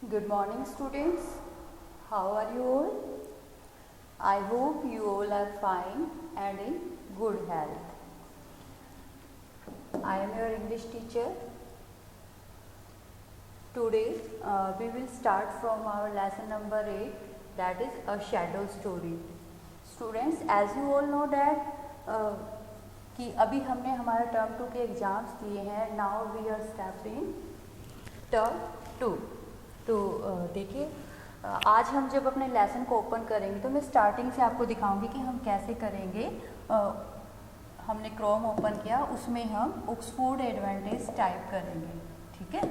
Good morning, students. How are you all? I hope you all are fine and in good health. I am your English teacher. Today we will start from our lesson number 8, that is a shadow story. Students, as you all know that कि अभी हमने हमारा term 2 के exams दिए हैं. Now we are starting term 2. तो देखिए, आज हम जब अपने लेसन को ओपन करेंगे तो मैं स्टार्टिंग से आपको दिखाऊंगी कि हम कैसे करेंगे. हमने क्रोम ओपन किया, उसमें हम ऑक्सफोर्ड एडवांटेज टाइप करेंगे. ठीक है,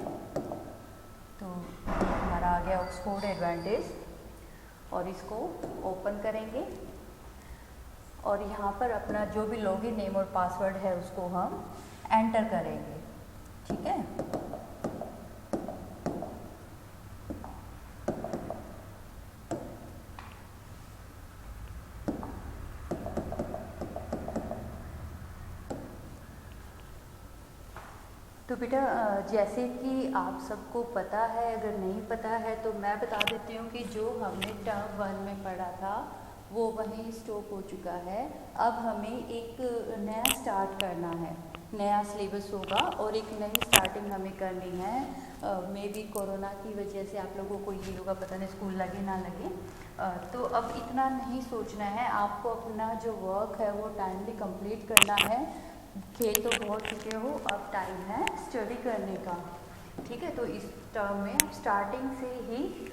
तो हमारा आ गया ऑक्सफोर्ड एडवांटेज और इसको ओपन करेंगे और यहाँ पर अपना जो भी लॉगिन नेम और पासवर्ड है उसको हम एंटर करेंगे. ठीक है, तो बेटा जैसे कि आप सबको पता है, अगर नहीं पता है तो मैं बता देती हूँ कि जो हमने टर्म 1 में पढ़ा था वो वहीं स्टॉप हो चुका है. अब हमें एक नया स्टार्ट करना है, नया सिलेबस होगा और एक नई स्टार्टिंग हमें करनी है. मे बी कोरोना की वजह से आप लोगों को ये होगा, पता नहीं स्कूल लगे ना लगे. तो अब इतना नहीं सोचना है, आपको अपना जो वर्क है वो टाइमली कंप्लीट करना है. खेल तो बहुत चुके हो, अब टाइम है स्टडी करने का. ठीक है, तो इस टर्म में आप स्टार्टिंग से ही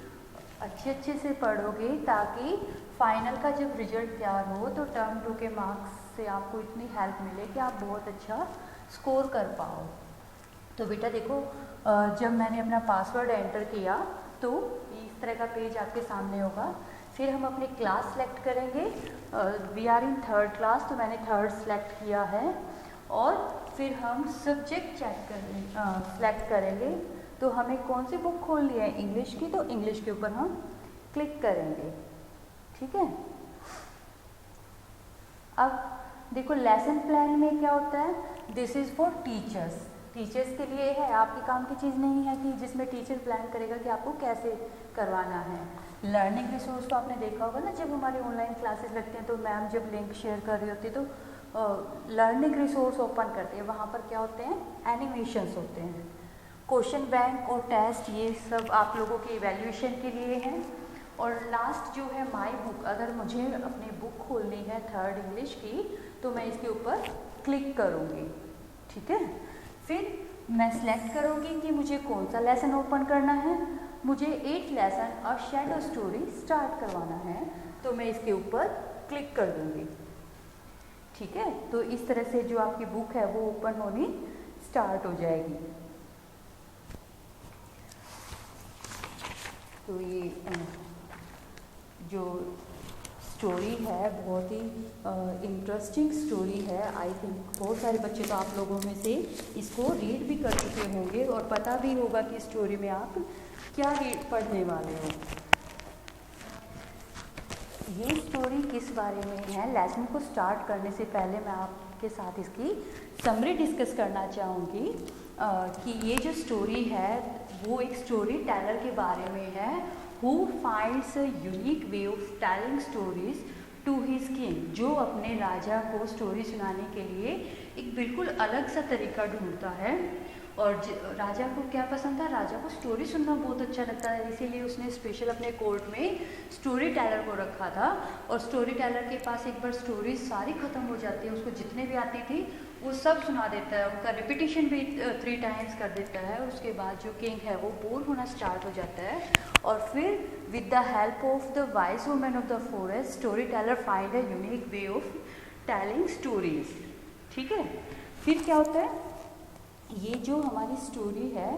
अच्छे से पढ़ोगे ताकि फाइनल का जब रिजल्ट तैयार हो तो टर्म 2 के मार्क्स से आपको इतनी हेल्प मिले कि आप बहुत अच्छा स्कोर कर पाओ. तो बेटा देखो, जब मैंने अपना पासवर्ड एंटर किया तो इस तरह का पेज आपके सामने होगा. फिर हम अपनी क्लास सेलेक्ट करेंगे. We are in third class, तो मैंने थर्ड सेलेक्ट किया है. और फिर हम सब्जेक्ट सेलेक्ट करेंगे. तो हमें कौन सी बुक खोलनी है, इंग्लिश की, तो इंग्लिश के ऊपर हम क्लिक करेंगे. ठीक है, अब देखो लेसन प्लान में क्या होता है, this is for teachers. Teachers के लिए है, आपके काम की चीज़ नहीं है कि जिसमें टीचर प्लान करेगा कि आपको कैसे करवाना है. लर्निंग रिसोर्स तो आपने देखा होगा ना, जब हमारी ऑनलाइन क्लासेस लगती हैं तो मैम जब लिंक शेयर कर रही होती है तो लर्निंग रिसोर्स ओपन करते हैं. वहाँ पर क्या होते हैं, एनिमेशंस होते हैं. क्वेश्चन बैंक और टेस्ट, ये सब आप लोगों के इवैल्यूएशन के लिए हैं. और लास्ट जो है माय बुक, अगर मुझे अपनी बुक खोलनी है थर्ड इंग्लिश की तो मैं इसके ऊपर क्लिक करूँगी. ठीक है, फिर मैं सिलेक्ट करूँगी कि मुझे कौन सा लेसन ओपन करना है. मुझे 8th lesson a shadow story start करवाना है, तो मैं इसके ऊपर क्लिक कर दूँगी. ठीक है, तो इस तरह से जो आपकी बुक है वो ओपन होनी स्टार्ट हो जाएगी. तो ये जो स्टोरी है बहुत ही इंटरेस्टिंग स्टोरी है. आई थिंक बहुत सारे बच्चे तो आप लोगों में से इसको रीड भी कर चुके होंगे और पता भी होगा कि स्टोरी में आप क्या पढ़ने वाले हो. ये स्टोरी किस बारे में है, लेसन को स्टार्ट करने से पहले मैं आपके साथ इसकी समरी डिस्कस करना चाहूँगी. कि ये जो स्टोरी है वो एक स्टोरी टेलर के बारे में है, who finds a unique way of telling stories to his king. जो अपने राजा को स्टोरी सुनाने के लिए एक बिल्कुल अलग सा तरीका ढूंढता है. और राजा को क्या पसंद था, राजा को स्टोरी सुनना बहुत अच्छा लगता है, इसीलिए उसने स्पेशल अपने कोर्ट में स्टोरी टेलर को रखा था. और स्टोरी टेलर के पास एक बार स्टोरी सारी ख़त्म हो जाती है, उसको जितने भी आती थी वो सब सुना देता है, उनका रिपीटिशन भी 3 टाइम्स कर देता है. उसके बाद जो किंग है वो बोर होना स्टार्ट हो जाता है. और फिर with the help of the wise women of the forest, story teller find a unique way of telling stories. ठीक है, फिर क्या होता है, ये जो हमारी स्टोरी है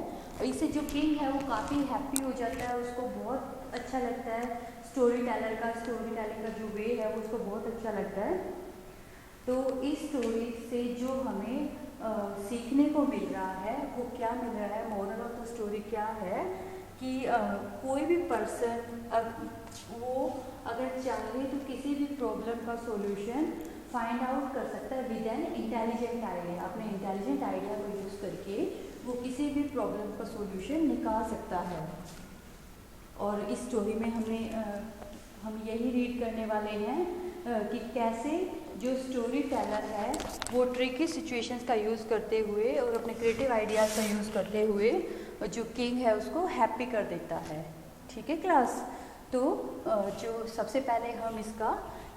इससे जो किंग है वो काफ़ी हैप्पी हो जाता है, उसको बहुत अच्छा लगता है. स्टोरी टेलिंग का जो वे है वो उसको बहुत अच्छा लगता है. तो इस स्टोरी से जो हमें सीखने को मिल रहा है वो क्या मिल रहा है, मोरल ऑफ द स्टोरी क्या है कि कोई भी पर्सन वो अगर चाहे तो किसी भी प्रॉब्लम का सॉल्यूशन फाइंड आउट कर सकता है विद एन इंटेलिजेंट आइडिया. अपने इंटेलिजेंट आइडिया को यूज़ करके वो किसी भी प्रॉब्लम का सॉल्यूशन निकाल सकता है. और इस स्टोरी में हम यही रीड करने वाले हैं कि कैसे जो स्टोरी टेलर है वो ट्रिकी सिचुएशंस का यूज़ करते हुए और अपने क्रिएटिव आइडियाज़ का यूज़ करते हुए जो किंग है उसको हैप्पी कर देता है। ठीक है क्लास? तो जो सबसे पहले हम इसका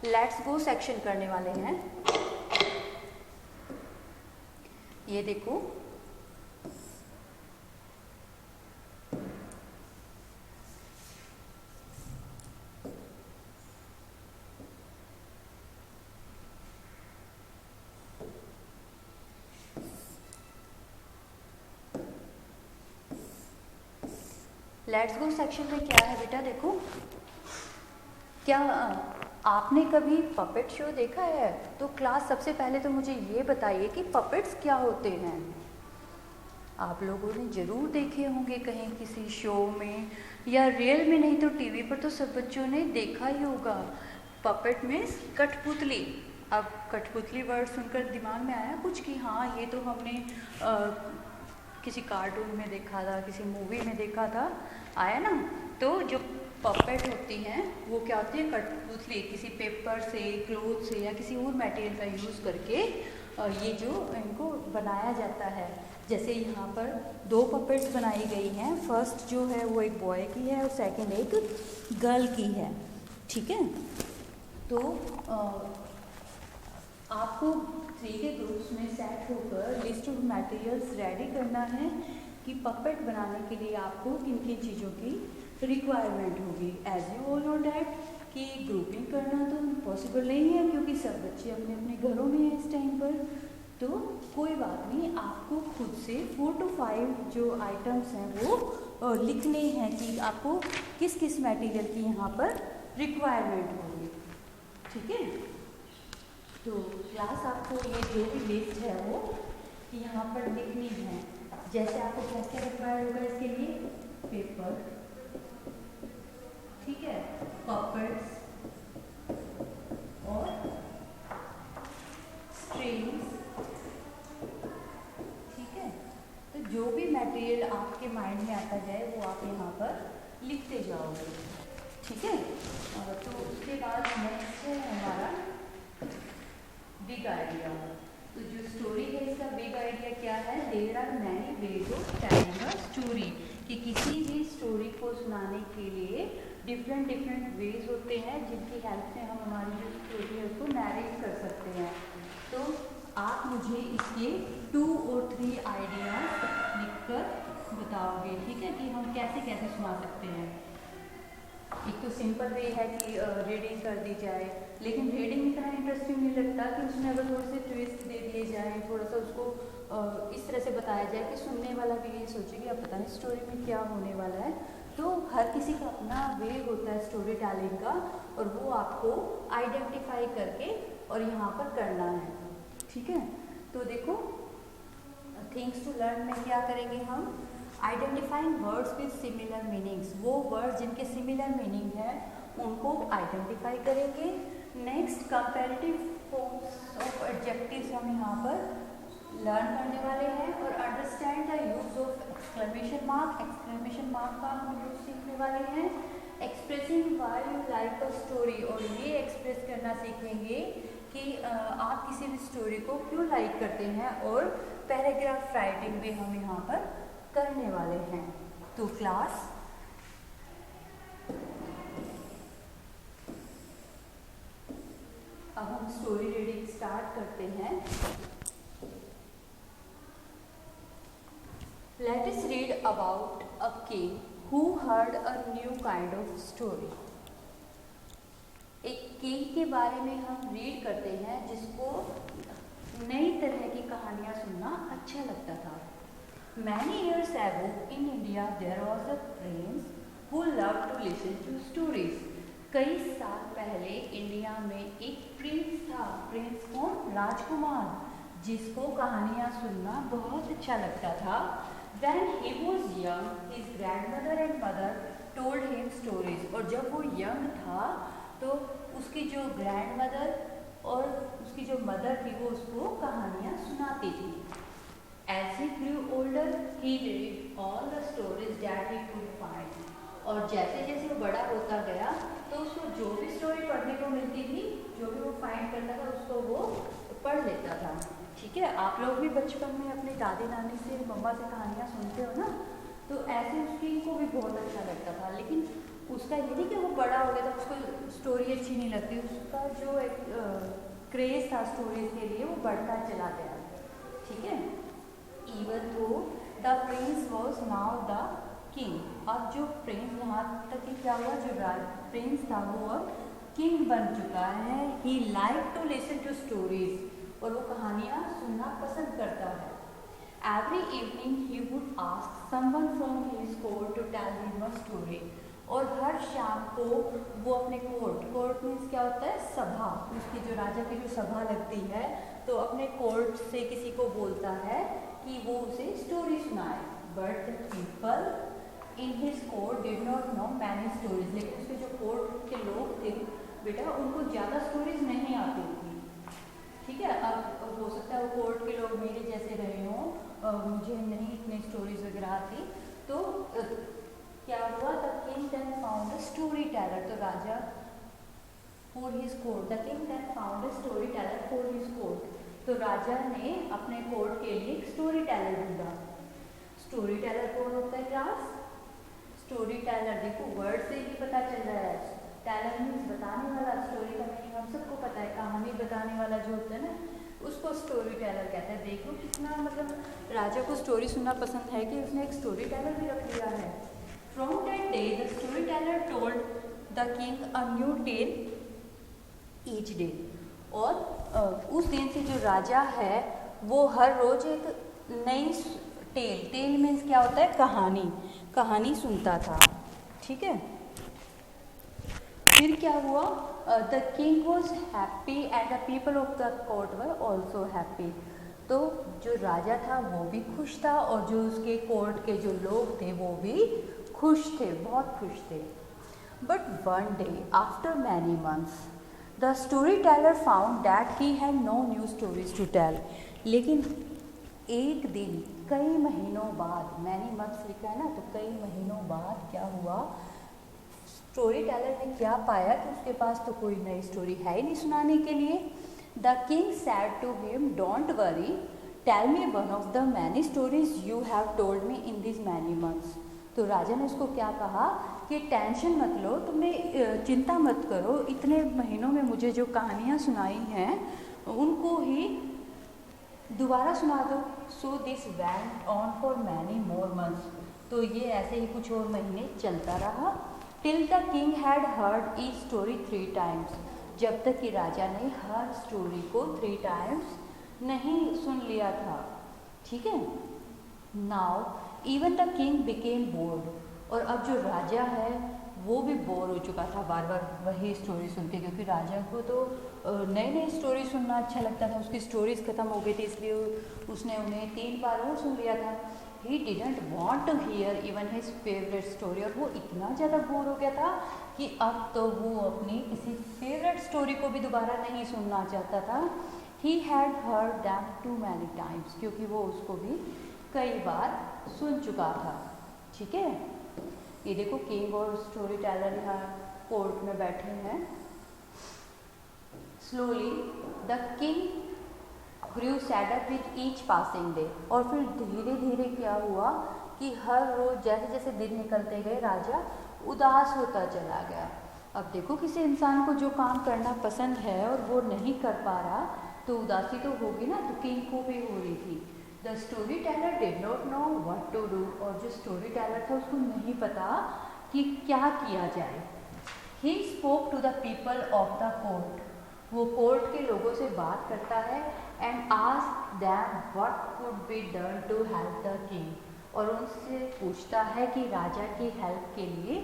लेट्स गो सेक्शन करने वाले हैं। ये देखो, लेट्स गो सेक्शन में क्या है बेटा? देखो, क्या आपने कभी पपेट शो देखा है? तो क्लास सबसे पहले तो मुझे ये बताइए कि पपेट्स क्या होते हैं। आप लोगों ने ज़रूर देखे होंगे कहीं किसी शो में, या रियल में नहीं तो टीवी पर तो सब बच्चों ने देखा ही होगा। पपेट मीन्स कठपुतली। अब कठपुतली वर्ड सुनकर दिमाग में आया कुछ कि हाँ ये तो हमने किसी कार्टून में देखा था, किसी मूवी में देखा था, आया ना? तो जो पपेट होती हैं वो क्या होती है? कठपुतली। किसी पेपर से, क्लोथ से या किसी और मटेरियल का यूज़ करके ये जो इनको बनाया जाता है। जैसे यहाँ पर 2 पपेट्स बनाई गई हैं। फर्स्ट जो है वो एक बॉय की है और सेकंड एक गर्ल की है। ठीक है? तो आपको 3 के ग्रुप्स में सेट होकर लिस्ट ऑफ मटेरियल्स रेडी करना है कि पपेट बनाने के लिए आपको किन किन चीज़ों की रिक्वायरमेंट होगी। As you all know that कि ग्रुपिंग करना तो पॉसिबल नहीं है क्योंकि सब बच्चे अपने अपने घरों में हैं इस टाइम पर। तो कोई बात नहीं, आपको खुद से 4 to 5 जो आइटम्स हैं वो लिखने हैं कि आपको किस किस मटेरियल की यहाँ पर रिक्वायरमेंट होगी। ठीक है? तो क्लास आपको ये जो भी लिस्ट है वो यहाँ पर लिखनी है। जैसे आपको क्या क्या रिक्वायर होगा इसके लिए? पेपर, ठीक है, पपेट्स और स्ट्रिंग्स। ठीक है? तो जो भी मटेरियल आपके माइंड में आता जाए वो आप यहाँ पर लिखते जाओगे। ठीक है? तो उसके बाद नेक्स्ट है हमारा बिग आइडिया। तो जो स्टोरी है इसका बिग आइडिया क्या है? There are many ways of telling a story. कि किसी भी स्टोरी को सुनाने के लिए डिफरेंट वेज होते हैं जिनकी हेल्प से हम हमारी जो स्टोरी है उसको नैरेट कर सकते हैं। तो आप मुझे इसके 2 और 3 आइडियाज लिखकर बताओगे। ठीक है? कि हम कैसे कैसे सुना सकते हैं। एक तो सिंपल वे है कि रीडिंग कर दी जाए, लेकिन रीडिंग इतना इंटरेस्टिंग नहीं लगता कि उसमें अगर थोड़े से ट्विस्ट दे दिए जाए, थोड़ा सा उसको इस तरह से बताया जाए कि सुनने वाला भी ये सोचे कि अब पता नहीं स्टोरी में क्या होने वाला है। तो हर किसी का अपना वे होता है स्टोरी टेलिंग का, और वो आपको आइडेंटिफाई करके और यहाँ पर करना है। ठीक है? तो देखो, थिंग्स टू लर्न में क्या करेंगे हम? Identifying words with similar meanings. वो वर्ड जिनके सिमिलर मीनिंग है उनको आइडेंटिफाई करेंगे। Next, comparative forms of adjectives हम यहाँ पर लर्न करने वाले हैं। और understand the use of exclamation mark. Exclamation mark का हम यूज सीखने वाले हैं। Expressing why you like a story. और ये एक्सप्रेस करना सीखेंगे कि आप किसी भी स्टोरी को क्यों लाइक करते हैं। और पैराग्राफ राइटिंग भी हम यहाँ पर करने वाले हैं। तो क्लास अब हम स्टोरी रीडिंग स्टार्ट करते हैं। Let us read about a king who heard a new kind of story. एक किंग के बारे में हम रीड करते हैं जिसको नई तरह की कहानियाँ सुनना अच्छा लगता था। Many years ago in India there was a prince who loved to listen to stories. कई साल पहले इंडिया में एक प्रिंस था। प्रिंस कौन? राजकुमार, जिसको कहानियाँ सुनना बहुत अच्छा लगता था। When he was young, his grandmother and mother told him stories. और जब वो यंग था तो उसकी जो ग्रैंडमदर और उसकी जो मदर थी वो उसको कहानियाँ सुनाती थी। As he grew older, he read all the stories that he could find. और जैसे जैसे वो बड़ा होता गया तो उसको जो भी स्टोरी पढ़ने को मिलती थी, जो भी वो फाइंड करता था उसको वो पढ़ लेता था। ठीक है, आप लोग भी बचपन में अपनी दादी नानी से, मम्मा से कहानियाँ सुनते हो ना, तो ऐसे उसकी को भी बहुत अच्छा लगता था। लेकिन उसका ये नहीं कि वो बड़ा हो गया था उसको स्टोरी अच्छी नहीं लगती, उसका जो एक क्रेज था स्टोरीज के लिए वो बढ़ता चला गया। ठीक है, even though the Prince was now the king. अब जो प्रिंस, यहाँ तक कि क्या हुआ, जो प्रिंस था वो अब किंग बन चुका है। He like to listen to stories, और वो कहानियाँ सुनना पसंद करता है। Every evening he would ask someone from his court to tell him a story. और हर शाम को वो अपने कोर्ट मीन्स क्या होता है, सभा, उसकी जो राजा की जो सभा लगती है, तो अपने कोर्ट से किसी को बोलता है कि वो उसे स्टोरी सुनाए। But the people in his court did not know many stories. लेकिन उसके जो कोर्ट के लोग थे बेटा, उनको ज़्यादा स्टोरीज नहीं आती थी। ठीक है, अब हो सकता है वो कोर्ट के लोग मेरे जैसे रहे हों, मुझे नहीं इतनी स्टोरीज वगैरह आती। तो क्या हुआ, the king then found a story teller. तो राजा for his court, the king then found a story teller for his court. तो राजा ने अपने कोर्ट के लिए एक स्टोरी टेलर ढूंढा। स्टोरी टेलर कौन होता है क्लास? स्टोरी टेलर, देखो वर्ड से ही पता चल रहा है, टेलर मीन्स बताने वाला। स्टोरी का मीनिंग हम सबको पता है, कहानी बताने वाला जो होता है ना, उसको स्टोरी टेलर कहते हैं। देखो कितना मतलब राजा को स्टोरी सुनना पसंद है कि उसने एक स्टोरी टेलर भी रख लिया है। From that day, the storyteller told the king a new tale each day. और उस दिन से जो राजा है वो हर रोज एक नई टेल मीन्स क्या होता है, कहानी सुनता था। ठीक है, फिर क्या हुआ, the king was happy and the people of the court were also happy. तो जो राजा था वो भी खुश था और जो उसके कोर्ट के जो लोग थे वो भी खुश थे, बहुत खुश थे। But one day after many months the story teller found that he had no new stories to tell. लेकिन एक दिन कई महीनों बाद, मैनी मंथ्स लिखा है ना, तो कई महीनों बाद क्या हुआ, स्टोरी टेलर ने क्या पाया कि उसके पास तो कोई नई स्टोरी है ही नहीं सुनाने के लिए। The king said to him, don't worry, tell me one of the many stories you have told me in this many months. तो राजा ने उसको क्या कहा कि टेंशन मत लो, तुमने चिंता मत करो, इतने महीनों में मुझे जो कहानियाँ सुनाई हैं उनको ही दोबारा सुना दो। So this went on for many more months. तो ये ऐसे ही कुछ और महीने चलता रहा। Till the king had heard each story 3 times. जब तक कि राजा ने हर स्टोरी को 3 टाइम्स नहीं सुन लिया था। ठीक है, now even the king became board. और अब जो राजा है वो भी बोर हो चुका था बार बार वही स्टोरी सुनते, क्योंकि राजा को तो नई नई स्टोरी सुनना अच्छा लगता था। उसकी स्टोरीज ख़त्म हो गई थी इसलिए उसने उन्हें 3 बार और सुन लिया था। He didn't want to hear even his favourite story. और वो इतना ज़्यादा बोर हो गया था कि अब तो वो अपनी किसी फेवरेट स्टोरी को भी दोबारा नहीं सुनना चाहता था। He had heard them too many times, क्योंकि वो उसको भी कई बार सुन चुका था। ठीक है, ये देखो किंग और स्टोरी टेलर यहाँ कोर्ट में बैठे हैं। Slowly the king grew sadder with each passing day. और फिर धीरे धीरे क्या हुआ कि हर रोज जैसे जैसे दिन निकलते गए राजा उदास होता चला गया। अब देखो किसी इंसान को जो काम करना पसंद है और वो नहीं कर पा रहा तो उदासी तो होगी ना, तो किंग को भी हो रही थी। The story teller did not know what to do. और जो स्टोरी टेलर था उसको नहीं पता कि क्या किया जाए। He spoke to the people of the court. वो कोर्ट के लोगों से बात करता है and ask them what could be done to help the king. और उनसे पूछता है कि राजा की हेल्प के लिए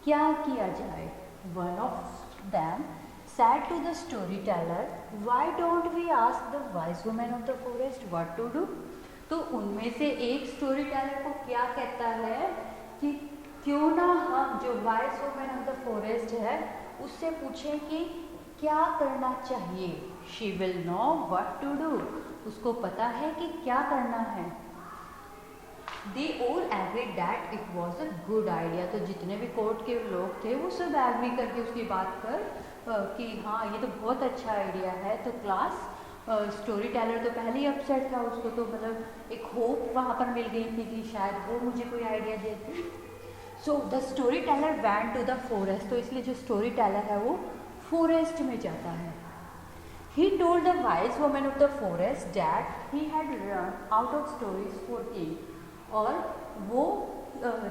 क्या किया जाए। One of them said to the storyteller, why don't we ask the wise woman of the forest what to do? तो उनमें से एक स्टोरी टेलर को क्या कहता है कि क्यों ना हम जो wise women of the forest है उससे पूछें कि क्या करना चाहिए। She will know what to do. उसको पता है कि क्या करना है। They all agreed that it was a good idea. तो जितने भी कोर्ट के लोग थे वो सब एग्री करके उसकी बात कर कि हाँ ये तो बहुत अच्छा आइडिया है। तो क्लास स्टोरी टेलर तो पहले ही अपसेट था, उसको तो मतलब एक होप वहाँ पर मिल गई थी कि शायद वो मुझे कोई आइडिया देती। So the story teller went to the forest. तो इसलिए जो स्टोरी टेलर है वो फॉरेस्ट में जाता है। He told the wise woman of the forest that he had run out of stories for king। और वो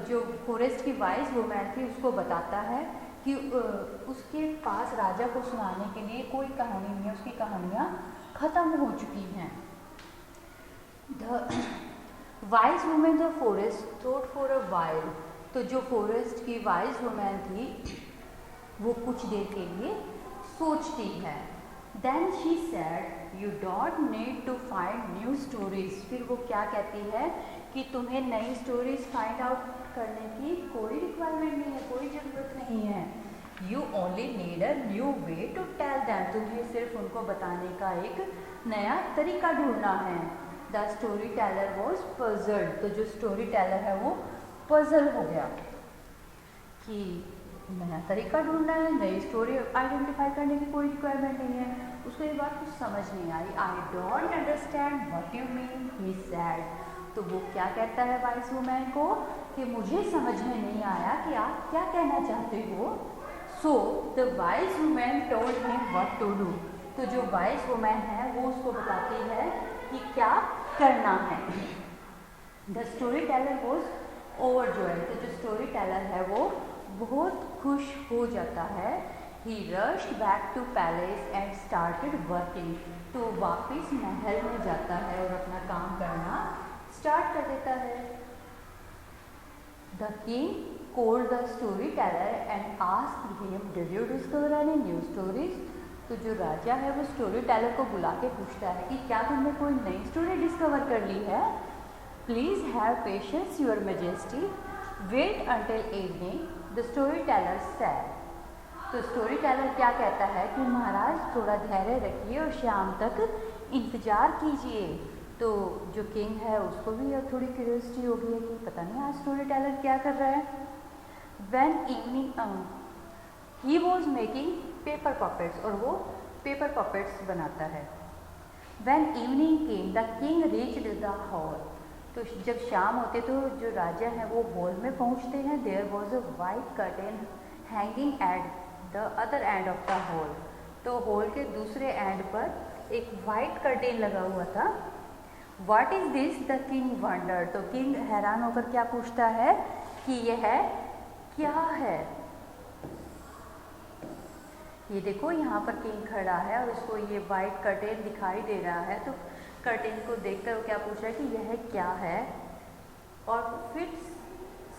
जो फॉरेस्ट की वाइज वुमैन थी उसको बताता है कि उसके पास राजा को सुनाने के लिए कोई कहानी नहीं है, उसकी कहानियाँ ख़त्म हो चुकी हैं। The wise women the forest thought for a while. तो जो फॉरेस्ट की वाइज वुमेन थी वो कुछ देर के लिए सोचती है। Then she said you don't need to find new stories. फिर वो क्या कहती है कि तुम्हें नई स्टोरीज फाइंड आउट करने की कोई रिक्वायरमेंट नहीं है, कोई ज़रूरत नहीं है। You only need a new way to tell them. तुम्हें सिर्फ उनको बताने का एक नया तरीका ढूंढना है। The story Taylor was puzzled. तो जो स्टोरी टेलर है वो पजल हो गया कि नया तरीका ढूंढना है, नई स्टोरी आइडेंटिफाई करने की कोई रिक्वायरमेंट नहीं है। उसको ये बात कुछ समझ नहीं आई। I don't understand what you mean, he said. तो वो क्या कहता है वाइस वुमैन को कि मुझे समझ में नहीं आया कि आप क्या कहना चाहते हो। So the wise woman told him what to do. तो जो वाइस वुमैन है वो उसको बताती है कि क्या करना है। The story Taylor was overjoyed. तो जो स्टोरी टेलर है वो बहुत खुश हो जाता है। He rushed back to palace and started working. तो वापस महल में जाता है और अपना काम करना स्टार्ट कर देता है। The king called the story Taylor and asked him did you discover any new stories. तो जो राजा है वो स्टोरी टेलर को बुला के पूछता है कि क्या तुमने कोई नई स्टोरी डिस्कवर कर ली है। Please have patience your majesty, wait until evening, the story teller said. तो स्टोरी टेलर क्या कहता है कि महाराज थोड़ा धैर्य रखिए और शाम तक इंतज़ार कीजिए। तो जो किंग है उसको भी थोड़ी क्यूरियोसिटी हो गई है कि पता नहीं आज स्टोरी टेलर क्या कर रहा है। When evening he was making paper puppets. और वो पेपर पपेट्स बनाता है। When evening came the king reached the hall. तो जब शाम होते तो जो राजा हैं वो हॉल में पहुंचते हैं। There was a white curtain hanging at the other end of the hall. तो हॉल के दूसरे एंड पर एक वाइट कर्टेन लगा हुआ था। What is this, the king wonder. तो किंग हैरान होकर क्या पूछता है कि यह क्या है। ये देखो यहाँ पर किंग खड़ा है और उसको ये वाइट कर्टेन दिखाई दे रहा है। तो कर्टेन को देखकर वो क्या पूछ रहा है कि यह क्या है। और फिर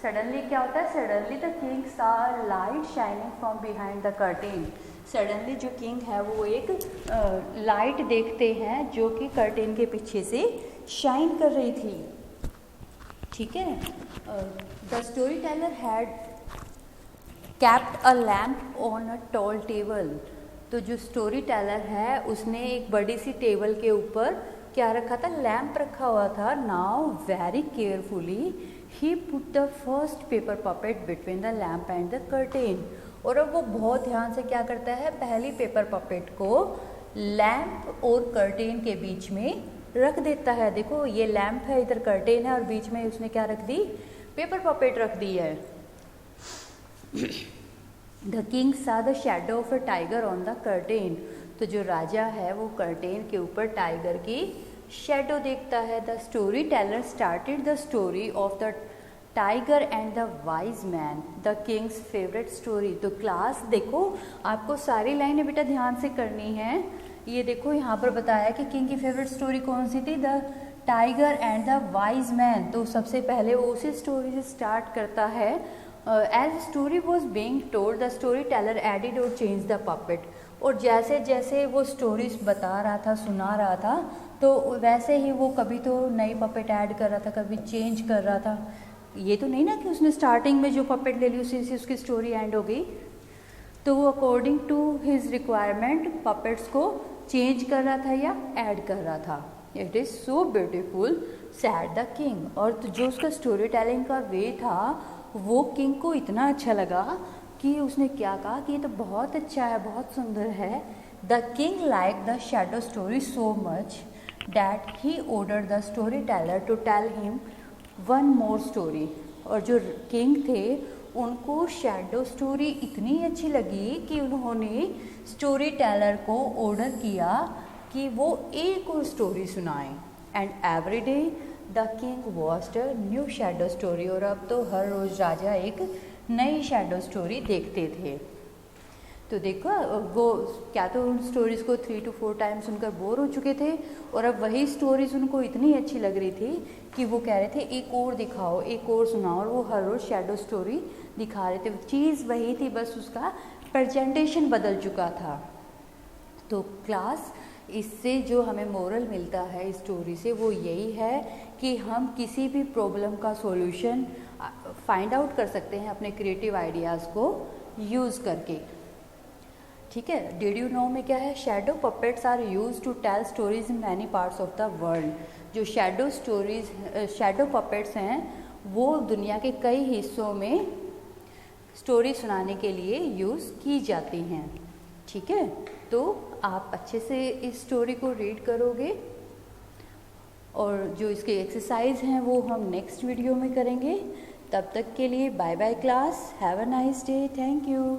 सडनली क्या होता है, सडनली द किंग सा light shining from behind the curtain. Suddenly जो किंग है वो एक लाइट देखते हैं जो कि कर्टेन के पीछे से शाइन कर रही थी। ठीक है। The story Taylor had kept a lamp on a tall table. तो जो स्टोरी टेलर है उसने एक बड़ी सी टेबल के ऊपर क्या रखा था, लैम्प रखा हुआ था। Now very carefully he put the first paper puppet between the lamp and the curtain. और अब वो बहुत ध्यान से क्या करता है, पहली पेपर पपेट को लैम्प और कर्टेन के बीच में रख देता है। देखो ये लैम्प है, इधर कर्टेन है और बीच में उसने क्या रख दी, पेपर पपेट रख दी है। द किंग सा the shadow of a tiger on the curtain. तो जो राजा है वो कर्टेन के ऊपर टाइगर की शैडो देखता है। The story Taylor started the story of the tiger and the wise man, the Kings favourite story. तो क्लास देखो आपको सारी लाइनें बेटा ध्यान से करनी है। ये देखो यहाँ पर बताया कि किंग की फेवरेट स्टोरी कौन सी थी, the tiger and the wise man. तो सबसे पहले वो उसी स्टोरी से स्टार्ट करता है। As story was being told the story teller added or change the puppet. और जैसे जैसे वो स्टोरीज बता रहा था, सुना रहा था, तो वैसे ही वो कभी तो नई पपेट ऐड कर रहा था, कभी चेंज कर रहा था। ये तो नहीं ना कि उसने स्टार्टिंग में जो पपेट ले ली उसी से उसकी स्टोरी एंड हो गई। तो वो according to his requirement puppets को चेंज कर रहा था या ऐड कर रहा था। It is so beautiful said the king. और जो उसका स्टोरी टेलिंग का वे था वो किंग को इतना अच्छा लगा कि उसने क्या कहा कि ये तो बहुत अच्छा है, बहुत सुंदर है। The king like the shadow story so much that he order the story teller to tell him one more story. और जो किंग थे उनको शैडो स्टोरी इतनी अच्छी लगी कि उन्होंने स्टोरी टेलर को ऑर्डर किया कि वो एक और स्टोरी सुनाएं। And every day the king watched a new shadow story. और अब तो हर रोज़ राजा एक नई शैडो स्टोरी देखते थे। तो देखो वो क्या तो उन स्टोरीज़ को 3 to 4 टाइम सुनकर बोर हो चुके थे, और अब वही स्टोरीज़ उनको इतनी अच्छी लग रही थी कि वो कह रहे थे एक और दिखाओ, एक और सुनाओ। और वो हर रोज़ शैडो स्टोरी दिखा रहे थे। चीज़ वही थी, बस उसका प्रेजेंटेशन बदल चुका था। तो क्लास, इससे जो हमें मोरल मिलता है इस स्टोरी से वो यही है कि हम किसी भी प्रॉब्लम का सॉल्यूशन फाइंड आउट कर सकते हैं अपने क्रिएटिव आइडियाज़ को यूज़ करके। ठीक है। डिड यू नो में क्या है, shadow puppets are use to tell stories in many parts of the world. जो शैडो पपेट्स हैं वो दुनिया के कई हिस्सों में स्टोरी सुनाने के लिए यूज़ की जाती हैं। ठीक है, तो आप अच्छे से इस स्टोरी को रीड करोगे, और जो इसके एक्सरसाइज हैं वो हम नेक्स्ट वीडियो में करेंगे। तब तक के लिए bye bye class, have a nice day, thank you.